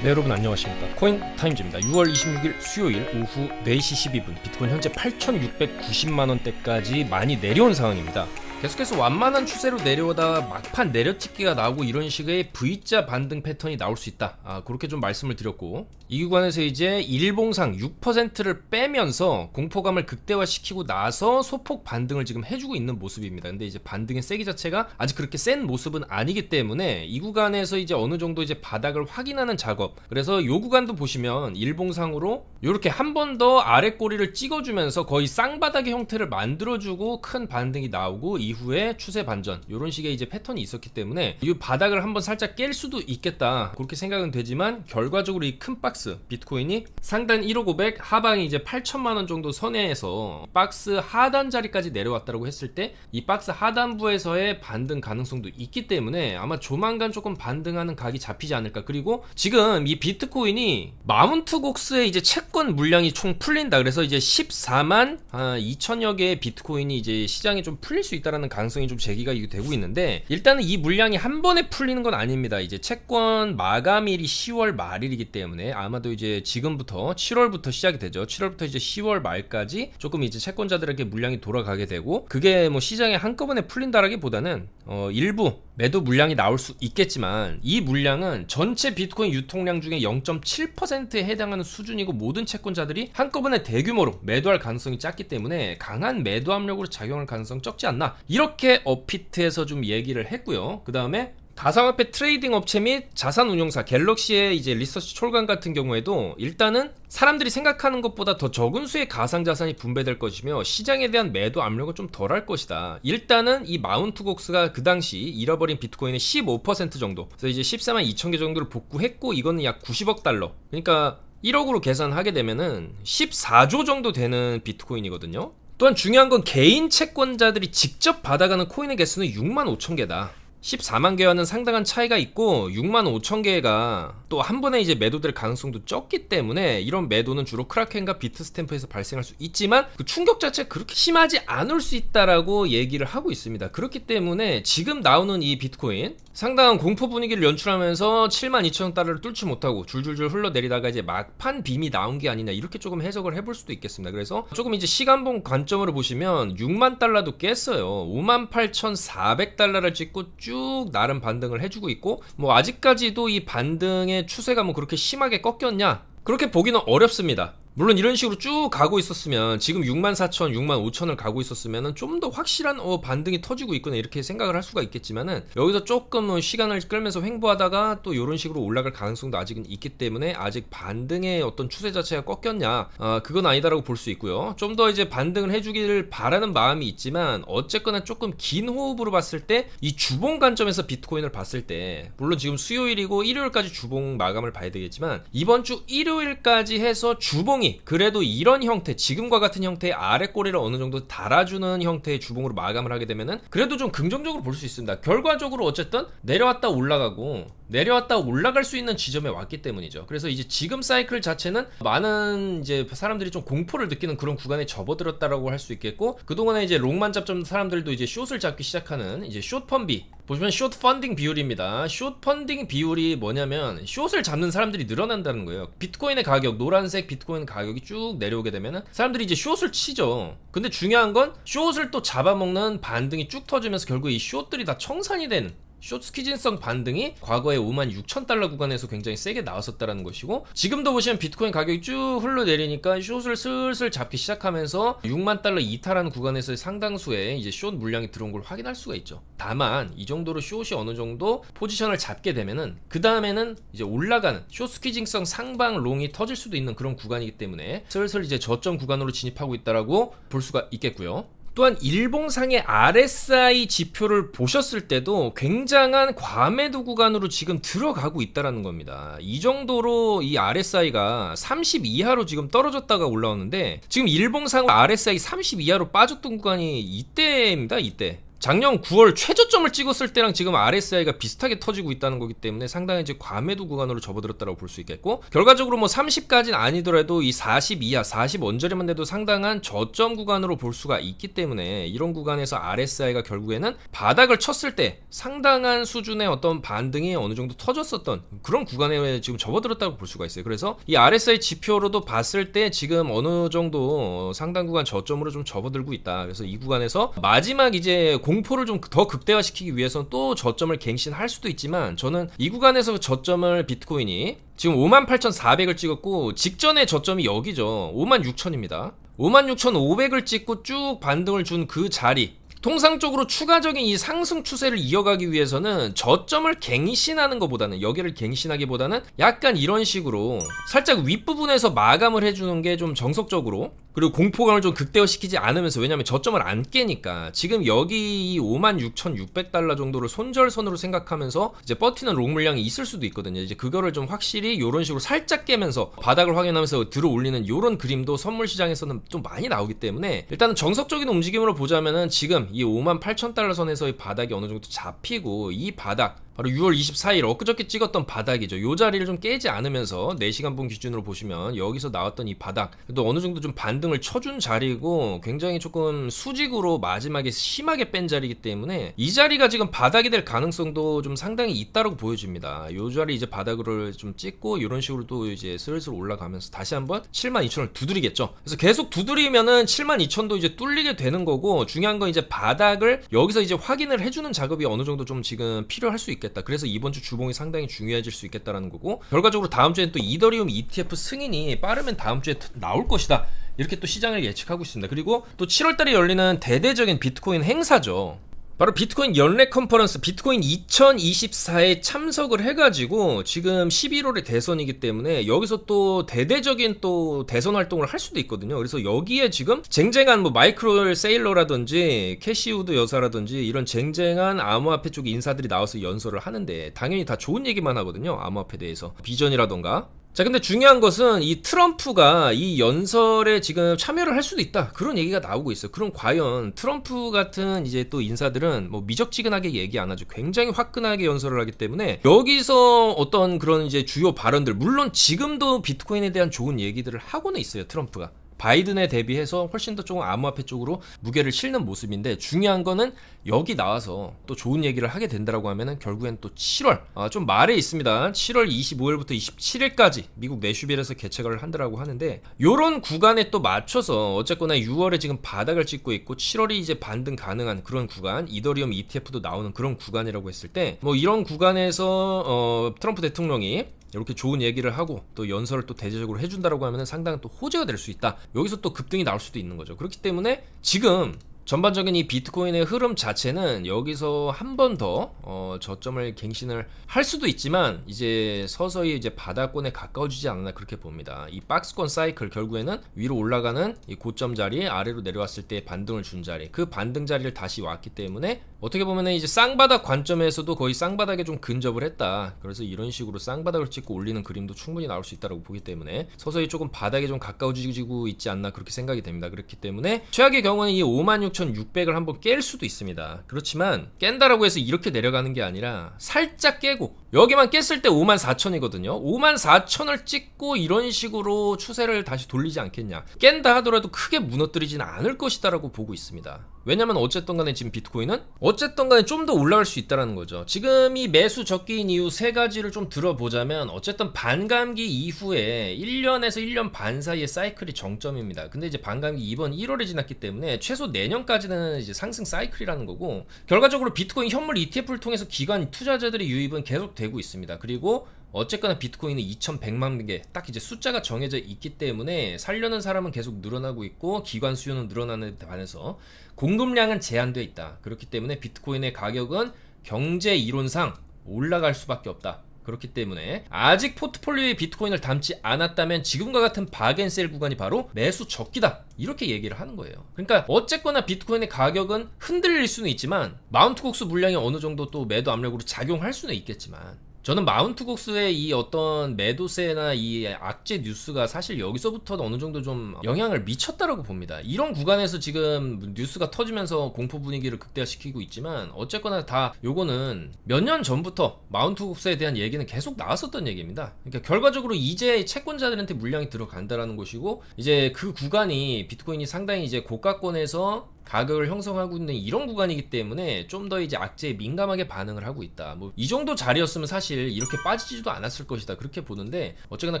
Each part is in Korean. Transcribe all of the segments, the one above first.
네, 여러분 안녕하십니까. 코인타임즈입니다. 6월 26일 수요일 오후 4시 12분 비트코인 현재 8,690만원대까지 많이 내려온 상황입니다. 계속해서 완만한 추세로 내려오다 막판 내려찍기가 나오고 이런 식의 V자 반등 패턴이 나올 수 있다. 그렇게 좀 말씀을 드렸고, 이 구간에서 이제 일봉상 6%를 빼면서 공포감을 극대화시키고 나서 소폭 반등을 지금 해주고 있는 모습입니다. 근데 이제 반등의 세기 자체가 아직 그렇게 센 모습은 아니기 때문에 이 구간에서 이제 어느 정도 이제 바닥을 확인하는 작업, 그래서 이 구간도 보시면 일봉상으로 이렇게 한 번 더 아래 꼬리를 찍어주면서 거의 쌍바닥의 형태를 만들어주고 큰 반등이 나오고 이후에 추세 반전, 이런 식의 이제 패턴이 있었기 때문에 이 바닥을 한번 살짝 깰 수도 있겠다, 그렇게 생각은 되지만 결과적으로 이 큰 박스 비트코인이 상단 1억 500, 하방이 이제 8천만원 정도 선에서 박스 하단 자리까지 내려왔다고 했을 때 이 박스 하단부에서의 반등 가능성도 있기 때문에 아마 조만간 조금 반등하는 각이 잡히지 않을까. 그리고 지금 이 비트코인이 마운트 곡스의 이제 채권 물량이 총 풀린다, 그래서 이제 14만 2천여 개의 비트코인이 이제 시장에 좀 풀릴 수 있다라는 가능성이 좀 제기가 되고 있는데, 일단은 이 물량이 한 번에 풀리는 건 아닙니다. 이제 채권 마감일이 10월 말일이기 때문에 아마도 이제 지금부터 7월부터 시작이 되죠. 7월부터 이제 10월 말까지 조금 이제 채권자들에게 물량이 돌아가게 되고, 그게 뭐 시장에 한꺼번에 풀린다라기보다는 일부 매도 물량이 나올 수 있겠지만, 이 물량은 전체 비트코인 유통량 중에 0.7%에 해당하는 수준이고 모든 채권자들이 한꺼번에 대규모로 매도할 가능성이 작기 때문에 강한 매도 압력으로 작용할 가능성 적지 않나, 이렇게 업히트에서 좀 얘기를 했고요. 그 다음에 가상화폐 트레이딩 업체 및 자산운용사 갤럭시의 이제 리서치 철강 같은 경우에도 일단은 사람들이 생각하는 것보다 더 적은 수의 가상자산이 분배될 것이며 시장에 대한 매도 압력은 좀 덜할 것이다. 일단은 이 마운트 곡스가 그 당시 잃어버린 비트코인의 15% 정도, 그래서 이제 14만 2천 개 정도를 복구했고, 이거는 약 90억 달러, 그러니까 1억으로 계산하게 되면은 14조 정도 되는 비트코인이거든요. 또한 중요한 건 개인 채권자들이 직접 받아가는 코인의 개수는 6만 5천 개다. 14만 개와는 상당한 차이가 있고 6만 5천 개가 또 한 번에 이제 매도될 가능성도 적기 때문에 이런 매도는 주로 크라켄과 비트스탬프에서 발생할 수 있지만 그 충격 자체가 그렇게 심하지 않을 수 있다라고 얘기를 하고 있습니다. 그렇기 때문에 지금 나오는 이 비트코인 상당한 공포 분위기를 연출하면서 7만 2천 달러를 뚫지 못하고 줄줄줄 흘러내리다가 이제 막판 빔이 나온 게 아니냐, 이렇게 조금 해석을 해볼 수도 있겠습니다. 그래서 조금 이제 시간봉 관점으로 보시면 6만 달러도 깼어요. 5만 8,400달러를 찍고 쭉 나름 반등을 해주고 있고, 뭐 아직까지도 이 반등의 추세가 뭐 그렇게 심하게 꺾였냐, 그렇게 보기는 어렵습니다. 물론 이런 식으로 쭉 가고 있었으면, 지금 6만 4천, 6만 5천을 가고 있었으면 좀 더 확실한 반등이 터지고 있구나, 이렇게 생각을 할 수가 있겠지만은 여기서 조금 시간을 끌면서 횡보하다가 또 이런 식으로 올라갈 가능성도 아직은 있기 때문에 아직 반등의 어떤 추세 자체가 꺾였냐, 그건 아니다라고 볼 수 있고요. 좀 더 이제 반등을 해주기를 바라는 마음이 있지만, 어쨌거나 조금 긴 호흡으로 봤을 때 이 주봉 관점에서 비트코인을 봤을 때, 물론 지금 수요일이고 일요일까지 주봉 마감을 봐야 되겠지만, 이번 주 일요일까지 해서 주봉이 그래도 이런 형태, 지금과 같은 형태의 아래 꼬리를 어느 정도 달아주는 형태의 주봉으로 마감을 하게 되면은 그래도 좀 긍정적으로 볼 수 있습니다. 결과적으로 어쨌든 내려왔다 올라가고 내려왔다 올라갈 수 있는 지점에 왔기 때문이죠. 그래서 이제 지금 사이클 자체는 많은 이제 사람들이 좀 공포를 느끼는 그런 구간에 접어들었다라고 할 수 있겠고, 그동안에 이제 롱만 잡던 사람들도 이제 숏을 잡기 시작하는 이제 숏 펀비, 보시면 숏 펀딩 비율입니다. 숏 펀딩 비율이 뭐냐면 숏을 잡는 사람들이 늘어난다는 거예요. 비트코인의 가격, 노란색 비트코인 가격이 쭉 내려오게 되면은 사람들이 이제 숏을 치죠. 근데 중요한 건 숏을 또 잡아먹는 반등이 쭉 터지면서 결국 이 숏들이 다 청산이 되는, 숏 스퀴징성 반등이 과거에 5만 6천 달러 구간에서 굉장히 세게 나왔었다는 것이고, 지금도 보시면 비트코인 가격이 쭉 흘러내리니까 숏을 슬슬 잡기 시작하면서 6만 달러 이탈하는 구간에서 상당수의 이제 숏 물량이 들어온 걸 확인할 수가 있죠. 다만 이 정도로 숏이 어느 정도 포지션을 잡게 되면은 그 다음에는 이제 올라가는 숏 스퀴징성 상방 롱이 터질 수도 있는 그런 구간이기 때문에 슬슬 이제 저점 구간으로 진입하고 있다라고 볼 수가 있겠고요. 또한 일봉상의 RSI 지표를 보셨을 때도 굉장한 과매도 구간으로 지금 들어가고 있다는 겁니다. 이 정도로 이 RSI가 30 이하로 지금 떨어졌다가 올라오는데, 지금 일봉상 RSI 30 이하로 빠졌던 구간이 이때입니다. 이때 작년 9월 최저점을 찍었을 때랑 지금 RSI가 비슷하게 터지고 있다는 거기 때문에 상당히 이제 과매도 구간으로 접어들었다고 볼 수 있겠고, 결과적으로 뭐 30까지는 아니더라도 이 40 이하, 40 언저리만 돼도 상당한 저점 구간으로 볼 수가 있기 때문에 이런 구간에서 RSI가 결국에는 바닥을 쳤을 때 상당한 수준의 어떤 반등이 어느 정도 터졌었던 그런 구간에 지금 접어들었다고 볼 수가 있어요. 그래서 이 RSI 지표로도 봤을 때 지금 어느 정도 상당 구간 저점으로 좀 접어들고 있다. 그래서 이 구간에서 마지막 이제 공포를 좀 더 극대화시키기 위해서는 또 저점을 갱신할 수도 있지만, 저는 이 구간에서 저점을 비트코인이 지금 58,400을 찍었고 직전의 저점이 여기죠. 56,000입니다. 56,500을 찍고 쭉 반등을 준 그 자리, 통상적으로 추가적인 이 상승 추세를 이어가기 위해서는 저점을 갱신하는 것보다는, 여기를 갱신하기보다는 약간 이런 식으로 살짝 윗부분에서 마감을 해주는 게 좀 정석적으로, 그리고 공포감을 좀 극대화시키지 않으면서, 왜냐면 저점을 안 깨니까 지금 여기 56,600달러 정도를 손절선으로 생각하면서 이제 버티는 롱 물량이 있을 수도 있거든요. 이제 그거를 좀 확실히 이런 식으로 살짝 깨면서 바닥을 확인하면서 들어 올리는 이런 그림도 선물 시장에서는 좀 많이 나오기 때문에, 일단은 정석적인 움직임으로 보자면은 지금 이 58,000달러 선에서의 바닥이 어느 정도 잡히고, 이 바닥 바로 6월 24일 엊그저께 찍었던 바닥이죠. 요 자리를 좀 깨지 않으면서 4시간분 기준으로 보시면 여기서 나왔던 이 바닥, 또 어느 정도 좀 반등을 쳐준 자리고, 굉장히 조금 수직으로 마지막에 심하게 뺀 자리이기 때문에 이 자리가 지금 바닥이 될 가능성도 좀 상당히 있다고 보여집니다. 요 자리 이제 바닥을 좀 찍고 이런 식으로 또 이제 슬슬 올라가면서 다시 한번 72,000을 두드리겠죠. 그래서 계속 두드리면은 72,000도 이제 뚫리게 되는 거고, 중요한 건 이제 바닥을 여기서 이제 확인을 해주는 작업이 어느 정도 좀 지금 필요할 수 있겠다. 그래서 이번 주 주봉이 상당히 중요해질 수 있겠다라는 거고, 결과적으로 다음 주엔 또 이더리움 ETF 승인이 빠르면 다음 주에 나올 것이다, 이렇게 또 시장을 예측하고 있습니다. 그리고 또 7월달에 열리는 대대적인 비트코인 행사죠. 바로 비트코인 연례 컨퍼런스 비트코인 2024에 참석을 해가지고, 지금 11월에 대선이기 때문에 여기서 또 대대적인 또 대선 활동을 할 수도 있거든요. 그래서 여기에 지금 쟁쟁한 뭐 마이크로 세일러라든지 캐시우드 여사라든지 이런 쟁쟁한 암호화폐 쪽 인사들이 나와서 연설을 하는데, 당연히 다 좋은 얘기만 하거든요. 암호화폐에 대해서 비전이라던가. 자, 근데 중요한 것은 이 트럼프가 이 연설에 지금 참여를 할 수도 있다, 그런 얘기가 나오고 있어요. 그럼 과연 트럼프 같은 이제 또 인사들은 뭐 미적지근하게 얘기 안 하죠. 굉장히 화끈하게 연설을 하기 때문에 여기서 어떤 그런 이제 주요 발언들, 물론 지금도 비트코인에 대한 좋은 얘기들을 하고는 있어요. 트럼프가 바이든에 대비해서 훨씬 더 조금 암호화폐 쪽으로 무게를 실는 모습인데, 중요한 거는 여기 나와서 또 좋은 얘기를 하게 된다라고 하면은 결국엔 또 7월, 좀 말에 있습니다. 7월 25일부터 27일까지 미국 내슈빌에서 개최를 한다라고 하는데, 요런 구간에 또 맞춰서 어쨌거나 6월에 지금 바닥을 찍고 있고 7월이 이제 반등 가능한 그런 구간, 이더리움 ETF도 나오는 그런 구간이라고 했을 때, 뭐 이런 구간에서 트럼프 대통령이 이렇게 좋은 얘기를 하고 또 연설을 또 대대적으로 해준다라고 하면 상당히 또 호재가 될 수 있다. 여기서 또 급등이 나올 수도 있는 거죠. 그렇기 때문에 지금 전반적인 이 비트코인의 흐름 자체는 여기서 한 번 더 저점을 갱신을 할 수도 있지만, 이제 서서히 이제 바닥권에 가까워지지 않나 그렇게 봅니다. 이 박스권 사이클, 결국에는 위로 올라가는 이 고점 자리, 아래로 내려왔을 때 반등을 준 자리, 그 반등 자리를 다시 왔기 때문에 어떻게 보면은 이제 쌍바닥 관점에서도 거의 쌍바닥에 좀 근접을 했다. 그래서 이런 식으로 쌍바닥을 찍고 올리는 그림도 충분히 나올 수 있다고 보기 때문에 서서히 조금 바닥에 좀 가까워지고 있지 않나 그렇게 생각이 됩니다. 그렇기 때문에 최악의 경우는 이 56,600을 한번 깰 수도 있습니다. 그렇지만 깬다라고 해서 이렇게 내려가는 게 아니라 살짝 깨고, 여기만 깼을 때 54,000이거든요. 54,000을 찍고 이런 식으로 추세를 다시 돌리지 않겠냐. 깬다 하더라도 크게 무너뜨리지는 않을 것이다 라고 보고 있습니다. 왜냐면 어쨌든 간에 지금 비트코인은 어쨌든 간에 좀 더 올라갈 수 있다는 거죠. 지금 이 매수 적기인 이유 세 가지를 좀 들어보자면, 어쨌든 반감기 이후에 1년에서 1년 반 사이의 사이클이 정점입니다. 근데 이제 반감기 이번 1월에 지났기 때문에 최소 내년까지는 이제 상승 사이클이라는 거고, 결과적으로 비트코인 현물 ETF를 통해서 기관 투자자들의 유입은 계속 되고 있습니다. 그리고 어쨌거나 비트코인은 2100만 개 딱 이제 숫자가 정해져 있기 때문에 살려는 사람은 계속 늘어나고 있고, 기관 수요는 늘어나는 데 반해서 공급량은 제한되어 있다. 그렇기 때문에 비트코인의 가격은 경제 이론상 올라갈 수밖에 없다. 그렇기 때문에 아직 포트폴리오에 비트코인을 담지 않았다면 지금과 같은 박앤셀 구간이 바로 매수 적기다, 이렇게 얘기를 하는 거예요. 그러니까 어쨌거나 비트코인의 가격은 흔들릴 수는 있지만, 마운트 곡수 물량이 어느 정도 또 매도 압력으로 작용할 수는 있겠지만, 저는 마운트곡스의 이 어떤 매도세나 이 악재 뉴스가 사실 여기서부터 어느 정도 좀 영향을 미쳤다라고 봅니다. 이런 구간에서 지금 뉴스가 터지면서 공포 분위기를 극대화시키고 있지만 어쨌거나 다 요거는 몇 년 전부터 마운트곡스에 대한 얘기는 계속 나왔었던 얘기입니다. 그러니까 결과적으로 이제 채권자들한테 물량이 들어간다라는 것이고, 이제 그 구간이 비트코인이 상당히 이제 고가권에서 가격을 형성하고 있는 이런 구간이기 때문에 좀 더 이제 악재에 민감하게 반응을 하고 있다. 뭐 이 정도 자리였으면 사실 이렇게 빠지지도 않았을 것이다, 그렇게 보는데 어쨌거나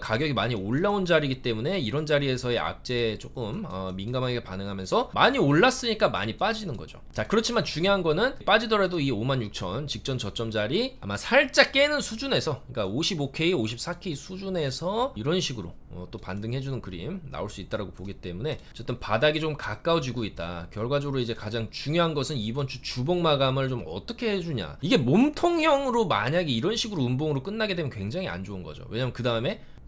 가격이 많이 올라온 자리이기 때문에 이런 자리에서의 악재에 조금 민감하게 반응하면서 많이 올랐으니까 많이 빠지는 거죠. 자, 그렇지만 중요한 거는 빠지더라도 이 56,000 직전 저점 자리 아마 살짝 깨는 수준에서, 그러니까 55K, 54K 수준에서 이런 식으로 또 반등해주는 그림 나올 수 있다라고 보기 때문에 어쨌든 바닥이 좀 가까워지고 있다. 결과적으로 이제 가장 중요한 것은 이번 주 주봉 마감을 좀 어떻게 해주냐. 이게 몸통형으로 만약에 이런 식으로 음봉으로 끝나게 되면 굉장히 안 좋은 거죠. 왜냐면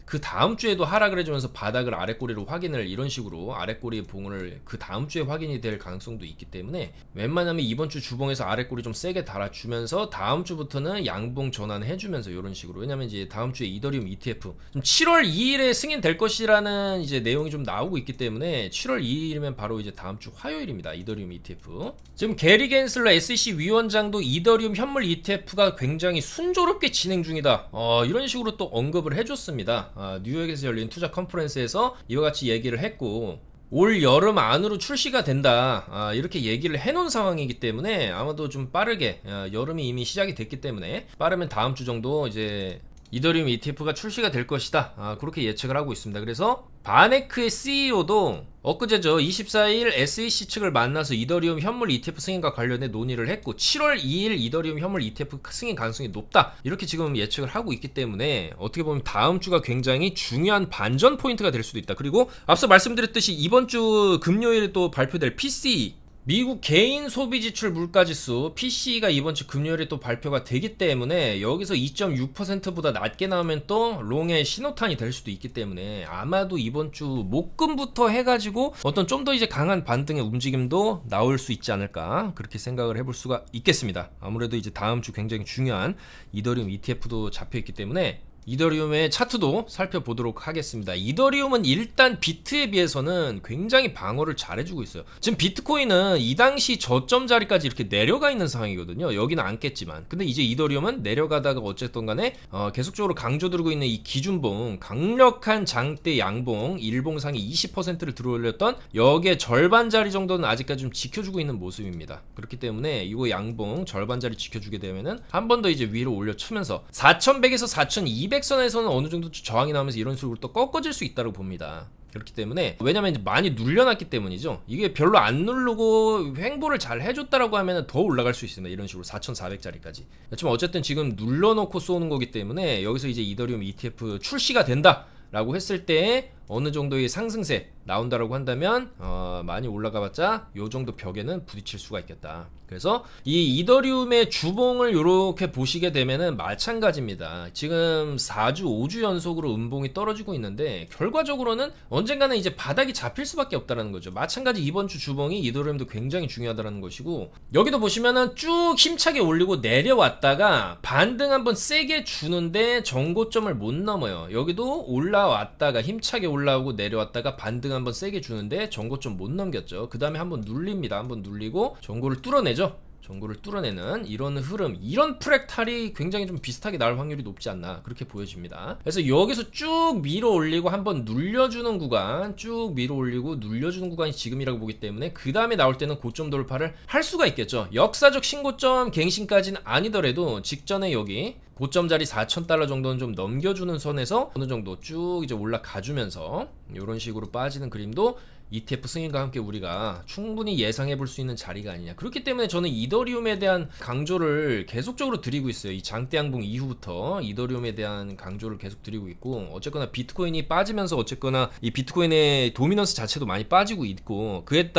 그 다음 주에도 하락을 해주면서 바닥을 아랫꼬리로 확인을, 이런 식으로 아랫꼬리의 봉을 그 다음 주에 확인이 될 가능성도 있기 때문에 웬만하면 이번 주 주봉에서 아랫꼬리 좀 세게 달아주면서 다음 주부터는 양봉 전환해주면서 이런 식으로. 왜냐면 이제 다음 주에 이더리움 ETF 좀 7월 2일에 승인될 것이라는 이제 내용이 좀 나오고 있기 때문에 7월 2일이면 바로 이제 다음 주 화요일입니다. 이더리움 ETF. 지금 게리 겐슬러 SEC 위원장도 이더리움 현물 ETF가 굉장히 순조롭게 진행 중이다, 이런 식으로 또 언급을 해줬습니다. 뉴욕에서 열린 투자 컨퍼런스에서 이와 같이 얘기를 했고, 올 여름 안으로 출시가 된다, 이렇게 얘기를 해놓은 상황이기 때문에 아마도 좀 빠르게, 여름이 이미 시작이 됐기 때문에 빠르면 다음 주 정도 이제 이더리움 ETF가 출시가 될 것이다, 그렇게 예측을 하고 있습니다. 그래서 바네크의 CEO도 엊그제죠, 24일 SEC 측을 만나서 이더리움 현물 ETF 승인과 관련해 논의를 했고 7월 2일 이더리움 현물 ETF 승인 가능성이 높다, 이렇게 지금 예측을 하고 있기 때문에 어떻게 보면 다음 주가 굉장히 중요한 반전 포인트가 될 수도 있다. 그리고 앞서 말씀드렸듯이 이번 주 금요일에 또 발표될 PCE, 미국 개인 소비 지출 물가지수 PCE가 이번 주 금요일에 또 발표가 되기 때문에 여기서 2.6%보다 낮게 나오면 또 롱의 신호탄이 될 수도 있기 때문에 아마도 이번 주 목금부터 해가지고 어떤 좀 더 이제 강한 반등의 움직임도 나올 수 있지 않을까, 그렇게 생각을 해볼 수가 있겠습니다. 아무래도 이제 다음 주 굉장히 중요한 이더리움 ETF도 잡혀있기 때문에 이더리움의 차트도 살펴보도록 하겠습니다. 이더리움은 일단 비트에 비해서는 굉장히 방어를 잘해주고 있어요. 지금 비트코인은 이 당시 저점 자리까지 이렇게 내려가 있는 상황이거든요. 여기는 안 깼지만. 근데 이제 이더리움은 내려가다가 어쨌든 간에 계속적으로 강조들고 있는 이 기준봉, 강력한 장대 양봉, 일봉상이 20%를 들어올렸던 여기에 절반 자리 정도는 아직까지 좀 지켜주고 있는 모습입니다. 그렇기 때문에 이거 양봉 절반 자리 지켜주게 되면은 한 번 더 이제 위로 올려치면서 4100에서 4200선에서는 어느 정도 저항이 나오면서 이런 식으로 또 꺾어질 수 있다고 봅니다. 그렇기 때문에, 왜냐면 이제 많이 눌려놨기 때문이죠. 이게 별로 안 누르고 횡보를 잘 해줬다라고 하면 더 올라갈 수 있습니다. 이런 식으로 4400짜리까지. 그렇지만 어쨌든 지금 눌러놓고 쏘는 거기 때문에 여기서 이제 이더리움 ETF 출시가 된다 라고 했을 때 어느 정도의 상승세 나온다라고 한다면 많이 올라가봤자 요 정도 벽에는 부딪힐 수가 있겠다. 그래서 이 이더리움의 주봉을 요렇게 보시게 되면은 마찬가지입니다. 지금 4주 5주 연속으로 음봉이 떨어지고 있는데 결과적으로는 언젠가는 이제 바닥이 잡힐 수밖에 없다라는 거죠. 마찬가지 이번 주 주봉이 이더리움도 굉장히 중요하다라는 것이고, 여기도 보시면은 쭉 힘차게 올리고 내려왔다가 반등 한번 세게 주는데 정고점을 못 넘어요. 여기도 올라왔다가 힘차게 올라오고 내려왔다가 반등 한번 세게 주는데 정고점 못 넘겼죠. 그 다음에 한번 눌립니다. 한번 눌리고 정고를 뚫어내죠. 정고를 뚫어내는 이런 흐름, 이런 프랙탈이 굉장히 좀 비슷하게 나올 확률이 높지 않나, 그렇게 보여집니다. 그래서 여기서 쭉 밀어 올리고 한번 눌려주는 구간, 쭉 밀어 올리고 눌려주는 구간이 지금이라고 보기 때문에 그 다음에 나올 때는 고점 돌파를 할 수가 있겠죠. 역사적 신고점 갱신까지는 아니더라도 직전에 여기 고점 자리 4,000달러 정도는 좀 넘겨주는 선에서 어느 정도 쭉 이제 올라가주면서 이런 식으로 빠지는 그림도 ETF 승인과 함께 우리가 충분히 예상해 볼 수 있는 자리가 아니냐. 그렇기 때문에 저는 이더리움에 대한 강조를 계속적으로 드리고 있어요. 이 장대 양봉 이후부터 이더리움에 대한 강조를 계속 드리고 있고, 어쨌거나 비트코인이 빠지면서 어쨌거나 이 비트코인의 도미넌스 자체도 많이 빠지고 있고, 그에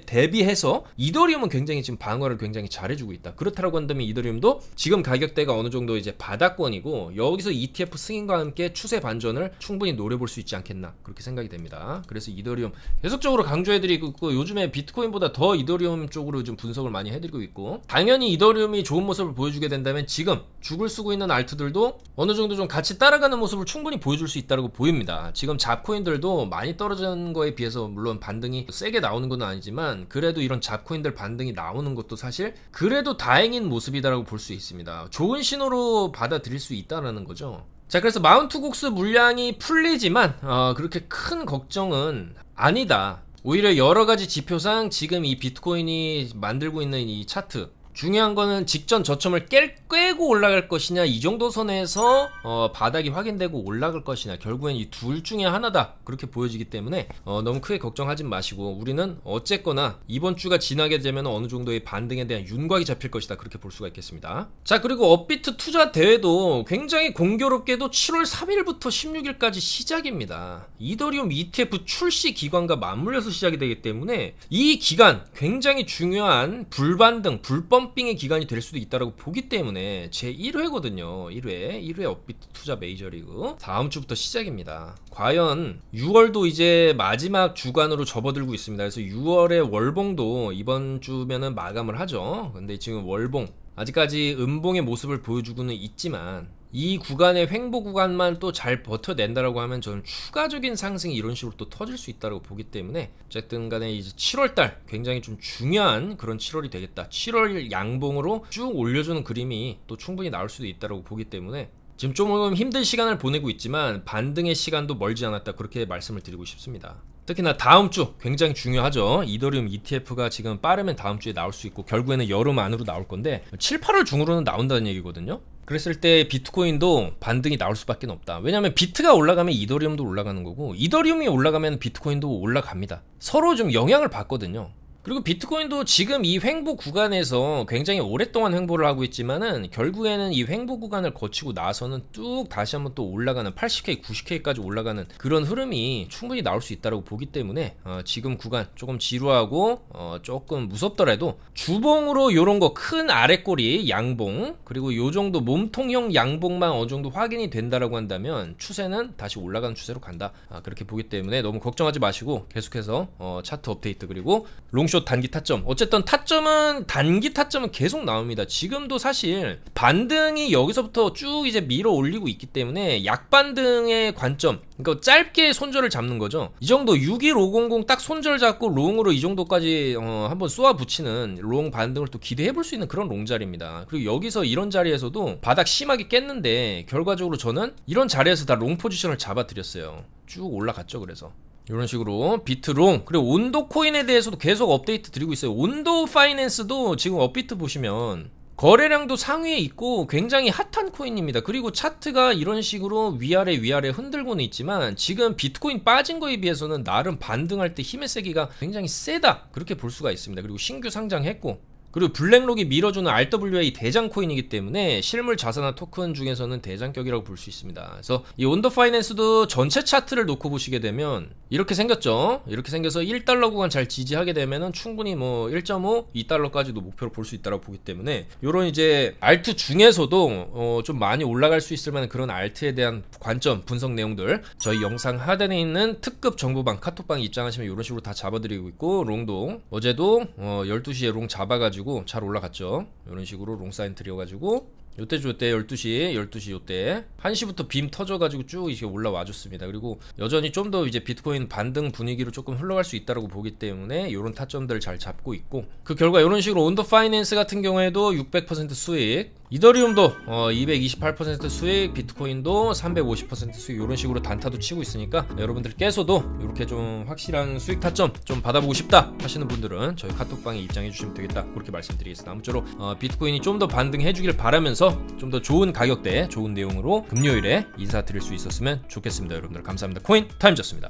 대비해서 이더리움은 굉장히 지금 방어를 굉장히 잘해주고 있다. 그렇다고 한다면 이더리움도 지금 가격대가 어느 정도 이제 바닥권이고 여기서 ETF 승인과 함께 추세 반전을 충분히 노려볼 수 있지 않겠나, 그렇게 생각이 됩니다. 그래서 이더리움 계속적으로 강조해드리고 있고, 요즘에 비트코인보다 더 이더리움 쪽으로 좀 분석을 많이 해드리고 있고, 당연히 이더리움이 좋은 모습을 보여주게 된다면 지금 죽을 쓰고 있는 알트들도 어느 정도 좀 같이 따라가는 모습을 충분히 보여줄 수 있다고 보입니다. 지금 잡코인들도 많이 떨어지는 거에 비해서 물론 반등이 세게 나오는 건 아니지만, 그래도 이런 잡코인들 반등이 나오는 것도 사실 그래도 다행인 모습이다라고 볼 수 있습니다. 좋은 신호로 받아들일 수 있다는 거죠. 자, 그래서 마운트 곡스 물량이 풀리지만 그렇게 큰 걱정은 아니다. 오히려 여러가지 지표상 지금 이 비트코인이 만들고 있는 이 차트, 중요한 거는 직전 저점을 깨고 올라갈 것이냐, 이 정도 선에서 바닥이 확인되고 올라갈 것이냐, 결국엔 이 둘 중에 하나다, 그렇게 보여지기 때문에 너무 크게 걱정하지 마시고, 우리는 어쨌거나 이번 주가 지나게 되면 어느 정도의 반등에 대한 윤곽이 잡힐 것이다, 그렇게 볼 수가 있겠습니다. 자, 그리고 업비트 투자 대회도 굉장히 공교롭게도 7월 3일부터 16일까지 시작입니다. 이더리움 ETF 출시 기간과 맞물려서 시작이 되기 때문에 이 기간 굉장히 중요한 불반등, 불펌핑의 기간이 될 수도 있다고 보기 때문에 제 1회거든요. 1회 업비트 투자 메이저리그 다음 주부터 시작입니다. 과연 6월도 이제 마지막 주간으로 접어들고 있습니다. 그래서 6월의 월봉도 이번 주면은 마감을 하죠. 근데 지금 월봉 아직까지 음봉의 모습을 보여주고는 있지만, 이 구간의 횡보 구간만 또 잘 버텨낸다라고 하면 저는 추가적인 상승이 이런 식으로 또 터질 수 있다고 보기 때문에, 어쨌든 간에 이제 7월달 굉장히 좀 중요한 그런 7월이 되겠다. 7월 양봉으로 쭉 올려주는 그림이 또 충분히 나올 수도 있다고 보기 때문에, 지금 좀 힘든 시간을 보내고 있지만 반등의 시간도 멀지 않았다, 그렇게 말씀을 드리고 싶습니다. 특히나 다음 주 굉장히 중요하죠. 이더리움 ETF가 지금 빠르면 다음 주에 나올 수 있고, 결국에는 여름 안으로 나올 건데 7, 8월 중으로는 나온다는 얘기거든요. 그랬을 때 비트코인도 반등이 나올 수밖에 없다. 왜냐하면 비트가 올라가면 이더리움도 올라가는 거고, 이더리움이 올라가면 비트코인도 올라갑니다. 서로 좀 영향을 받거든요. 그리고 비트코인도 지금 이 횡보 구간에서 굉장히 오랫동안 횡보를 하고 있지만은, 결국에는 이 횡보 구간을 거치고 나서는 뚝 다시 한번 또 올라가는 80K, 90K까지 올라가는 그런 흐름이 충분히 나올 수 있다고 보기 때문에 지금 구간 조금 지루하고 조금 무섭더라도 주봉으로 요런 거 큰 아랫꼬리 양봉, 그리고 요 정도 몸통형 양봉만 어느 정도 확인이 된다라고 한다면 추세는 다시 올라가는 추세로 간다, 그렇게 보기 때문에 너무 걱정하지 마시고 계속해서 차트 업데이트, 그리고 롱 단기 타점, 어쨌든 타점은 단기 타점은 계속 나옵니다. 지금도 사실 반등이 여기서부터 쭉 이제 밀어 올리고 있기 때문에 약반등의 관점, 그러니까 짧게 손절을 잡는 거죠. 이 정도 61500 딱 손절 잡고 롱으로 이 정도까지 한번 쏘아 붙이는 롱 반등을 또 기대해 볼 수 있는 그런 롱 자리입니다. 그리고 여기서 이런 자리에서도 바닥 심하게 깼는데, 결과적으로 저는 이런 자리에서 다 롱 포지션을 잡아 드렸어요. 쭉 올라갔죠. 그래서 이런 식으로 비트롱, 그리고 온도 코인에 대해서도 계속 업데이트 드리고 있어요. 온도 파이낸스도 지금 업비트 보시면 거래량도 상위에 있고 굉장히 핫한 코인입니다. 그리고 차트가 이런 식으로 위아래 흔들고는 있지만, 지금 비트코인 빠진 거에 비해서는 나름 반등할 때 힘의 세기가 굉장히 세다, 그렇게 볼 수가 있습니다. 그리고 신규 상장했고, 그리고 블랙록이 밀어주는 RWA 대장 코인이기 때문에 실물 자산화 토큰 중에서는 대장격이라고 볼 수 있습니다. 그래서 이 온더 파이낸스도 전체 차트를 놓고 보시게 되면 이렇게 생겼죠. 이렇게 생겨서 1달러 구간 잘 지지하게 되면은 충분히 뭐 1.5, 2달러까지도 목표로 볼 수 있다고 보기 때문에, 요런 이제 알트 중에서도 좀 많이 올라갈 수 있을 만한 그런 알트에 대한 관점, 분석 내용들 저희 영상 하단에 있는 특급 정보방, 카톡방에 입장하시면 이런 식으로 다 잡아드리고 있고, 롱도 어제도 12시에 롱 잡아가지고 잘 올라갔죠. 이런 식으로 롱사인 들여가지고 요때 12시 요때 1시부터 빔 터져가지고 쭉 이렇게 올라와 줬습니다. 그리고 여전히 좀 더 이제 비트코인 반등 분위기로 조금 흘러갈 수 있다고 보기 때문에 이런 타점들 잘 잡고 있고, 그 결과 이런 식으로 온더 파이낸스 같은 경우에도 600% 수익, 이더리움도 228% 수익, 비트코인도 350% 수익, 이런 식으로 단타도 치고 있으니까 여러분들께서도 이렇게 좀 확실한 수익 타점 좀 받아보고 싶다 하시는 분들은 저희 카톡방에 입장해 주시면 되겠다, 그렇게 말씀드리겠습니다. 아무쪼록 비트코인이 좀 더 반등해 주길 바라면서 좀 더 좋은 가격대, 좋은 내용으로 금요일에 인사드릴 수 있었으면 좋겠습니다. 여러분들 감사합니다. 코인 타임즈였습니다.